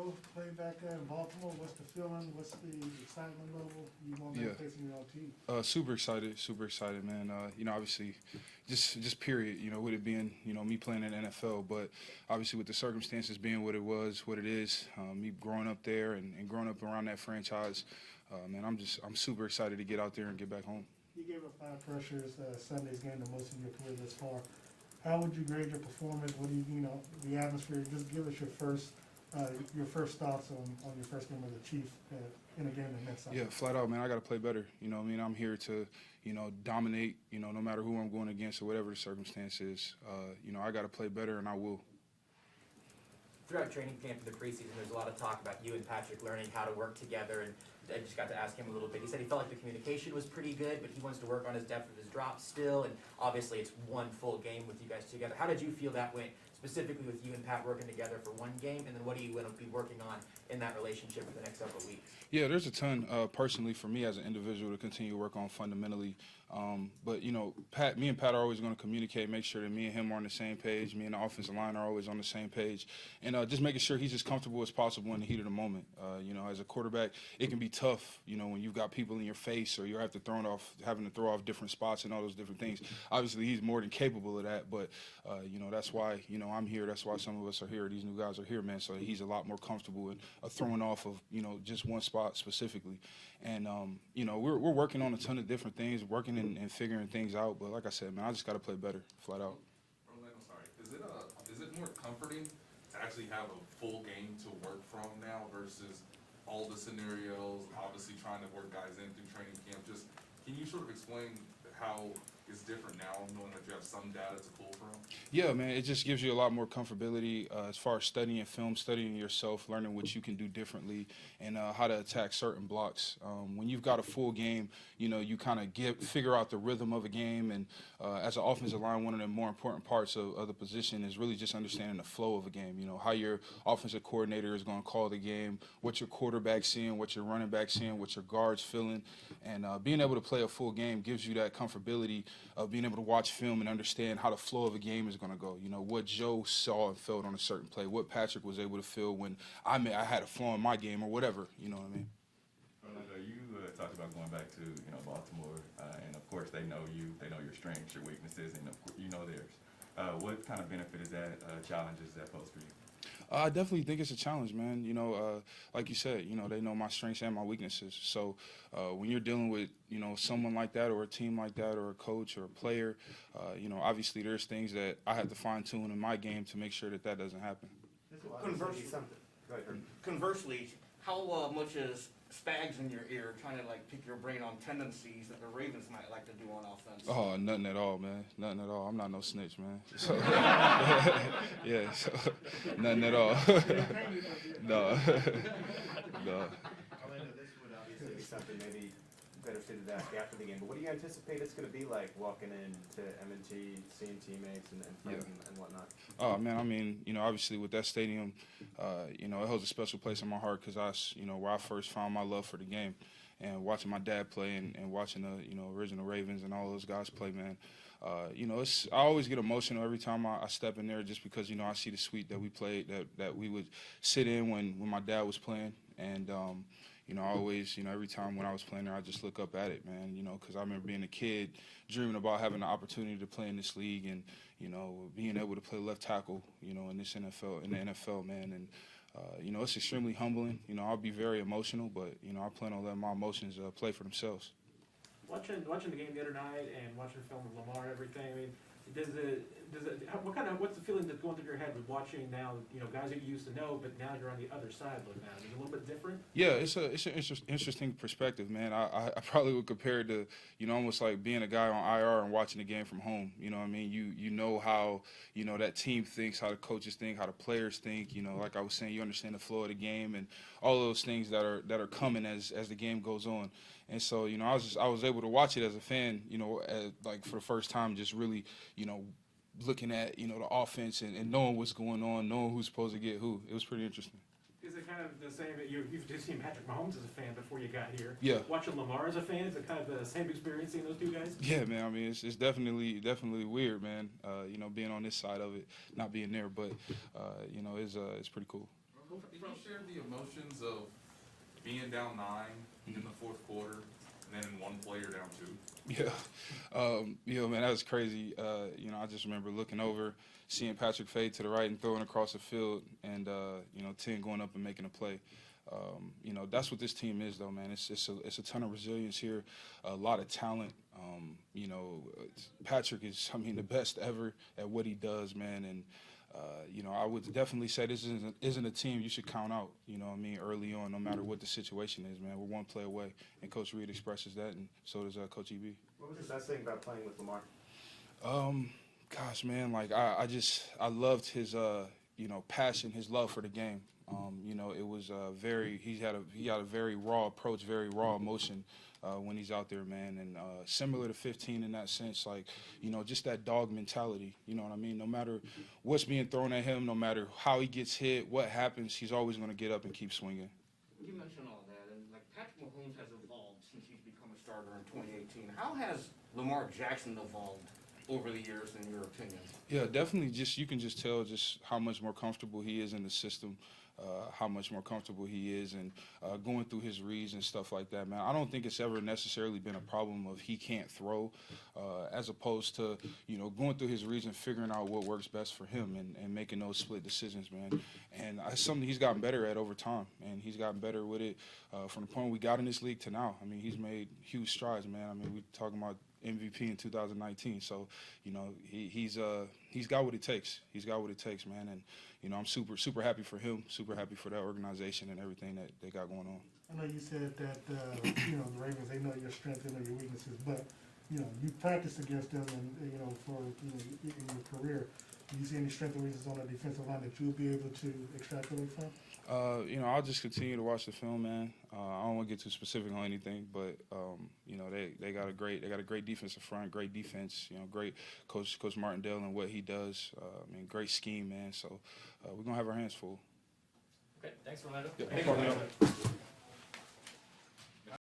both played back there in Baltimore. What's the feeling? What's the excitement level? You want to facing your own team? Super excited, man. Obviously, just period. With it being, me playing in the NFL, but obviously with the circumstances being what it was, what it is, me growing up there and growing up around that franchise, man, I'm super excited to get out there and get back home. You gave up 5 pressures Sunday's game, the most in your career thus far. How would you grade your performance? What do you the atmosphere? Just give us your first thoughts on your first game as a Chief in a game that meant something. Yeah, flat out, man. I got to play better. I'm here to, dominate. No matter who I'm going against or whatever the circumstance is. I got to play better, and I will. Throughout training camp in the preseason, there's a lot of talk about you and Patrick learning how to work together, and I just got to ask him a little bit. He said he felt like the communication was pretty good, but he wants to work on his depth of his drop still, and obviously it's one full game with you guys together. How did you feel that went, specifically with you and Pat working together for one game, and then what do you want to be working on in that relationship for the next several weeks? Yeah, there's a ton, personally, for me as an individual to continue to work on fundamentally. But, me and Pat are always going to communicate, make sure that me and him are on the same page. Me and the offensive line are always on the same page. And just making sure he's as comfortable as possible in the heat of the moment. As a quarterback, it can be tough, when you've got people in your face or you're having to throw off different spots and all those different things. Obviously, he's more than capable of that. But, that's why, I'm here. That's why some of us are here. These new guys are here, man. So he's a lot more comfortable in throwing off of, just one spot specifically. And, we're working on a ton of different things, working and figuring things out. But like I said, man, I just got to play better, flat out. Orlando, sorry. Is it more comforting to actually have a full game to work from now versus all the scenarios, obviously trying to work guys in through training camp? Just can you sort of explain how it's different now, knowing that you have some data to pull from? Yeah, man, it just gives you a lot more comfortability as far as studying film, studying yourself, learning what you can do differently, and how to attack certain blocks. When you've got a full game, you kind of figure out the rhythm of a game, and as an offensive line, one of the more important parts of the position is really just understanding the flow of a game. How your offensive coordinator is going to call the game, what your quarterback's seeing, what your running back's seeing, what your guard's feeling, and being able to play a full game gives you that comfortability of being able to watch film and understand how the flow of a game is going to go. What Joe saw and felt on a certain play, what Patrick was able to feel when I had a flaw in my game or whatever. You know what I mean? Orlando, you talked about going back to Baltimore, and of course they know you, they know your strengths, your weaknesses, and of course, you know theirs. What kind of benefit is that, challenges that pose for you? I definitely think it's a challenge, man. Like you said, they know my strengths and my weaknesses. So when you're dealing with, someone like that or a team like that or a coach or a player, obviously there's things that I have to fine-tune in my game to make sure that doesn't happen. Conversely, how much is Spags in your ear trying to pick your brain on tendencies that the Ravens might like to do on offense? Oh, nothing at all, man. Nothing at all. I'm not no snitch, man. So, yeah, so, nothing at all. No. No. Orlando, this would obviously be something maybe better suited to ask after the game, but what do you anticipate it's going to be like walking into M&T, seeing teammates and friends and whatnot? Oh, man, I mean, obviously with that stadium, it holds a special place in my heart because where I first found my love for the game and watching my dad play and watching the, original Ravens and all those guys play, man. I always get emotional every time I step in there just because, I see the suite that we played, that we would sit in when my dad was playing. And, I always, every time when I was playing there, I just look up at it, man, because I remember being a kid dreaming about having the opportunity to play in this league and, being able to play left tackle, in the NFL, man. And, it's extremely humbling. I'll be very emotional, but, I plan on letting my emotions play for themselves. Watching the game the other night and watching film of Lamar and everything, I mean, what's the feeling that's going through your head with watching now, guys that you used to know, but now you're on the other side looking at it? Is it a little bit different? Yeah, it's an interesting perspective, man. I probably would compare it to, almost like being a guy on IR and watching the game from home. You know what I mean? You know how, that team thinks, how the coaches think, how the players think. Like I was saying, you understand the flow of the game and all those things that are coming as the game goes on. And so, I was able to watch it as a fan, for the first time, just really, looking at, the offense and knowing what's going on, knowing who's supposed to get who. It was pretty interesting. Is it kind of the same that you've just seen Patrick Mahomes as a fan before you got here? Yeah. Watching Lamar as a fan, is it kind of the same experience seeing those two guys? Yeah, man. I mean, it's definitely weird, man. Being on this side of it, not being there, but it's pretty cool. Did you share the emotions of being down 9 in the fourth quarter, and then in one play you're down 2? Yeah, man, that was crazy. I just remember looking over, seeing Patrick fade to the right and throwing across the field, and 10 going up and making a play. That's what this team is, though, man. It's a ton of resilience here, a lot of talent. Patrick is, the best ever at what he does, man, and. I would definitely say this isn't a team you should count out, early on, no matter what the situation is, man. We're one play away, and Coach Reed expresses that, and so does Coach E.B. What was the best thing about playing with Lamar? Gosh, man, I loved his, passion, his love for the game. It was he had a very raw approach, very raw emotion when he's out there, man. And similar to 15 in that sense, just that dog mentality. You know what I mean? No matter what's being thrown at him, no matter how he gets hit, what happens, he's always going to get up and keep swinging. You mentioned all that, and Patrick Mahomes has evolved since he's become a starter in 2018. How has Lamar Jackson evolved over the years, in your opinion? Yeah, definitely. You can just tell just how much more comfortable he is in the system. How much more comfortable he is and going through his reads and stuff like that, man. I don't think it's ever necessarily been a problem of he can't throw as opposed to, going through his reads and figuring out what works best for him and making those split decisions, man. And it's something he's gotten better at over time, and he's gotten better with it from the point we got in this league to now. He's made huge strides, man. We're talking about MVP in 2019. So, he's got what it takes. He's got what it takes, man. And, I'm super happy for him, super happy for that organization and everything that they got going on. I know you said that, the Ravens, they know your strengths, they know your weaknesses, but, you practiced against them and, in your career. Do you see any strengths or weaknesses on the defensive line that you'll be able to extrapolate from? I'll just continue to watch the film, man. I don't want to get too specific on anything, but they got a great defensive front, great defense. Great Coach Martindale and what he does. Great scheme, man. So we're gonna have our hands full. Okay, thanks, Orlando. Yeah, no problem.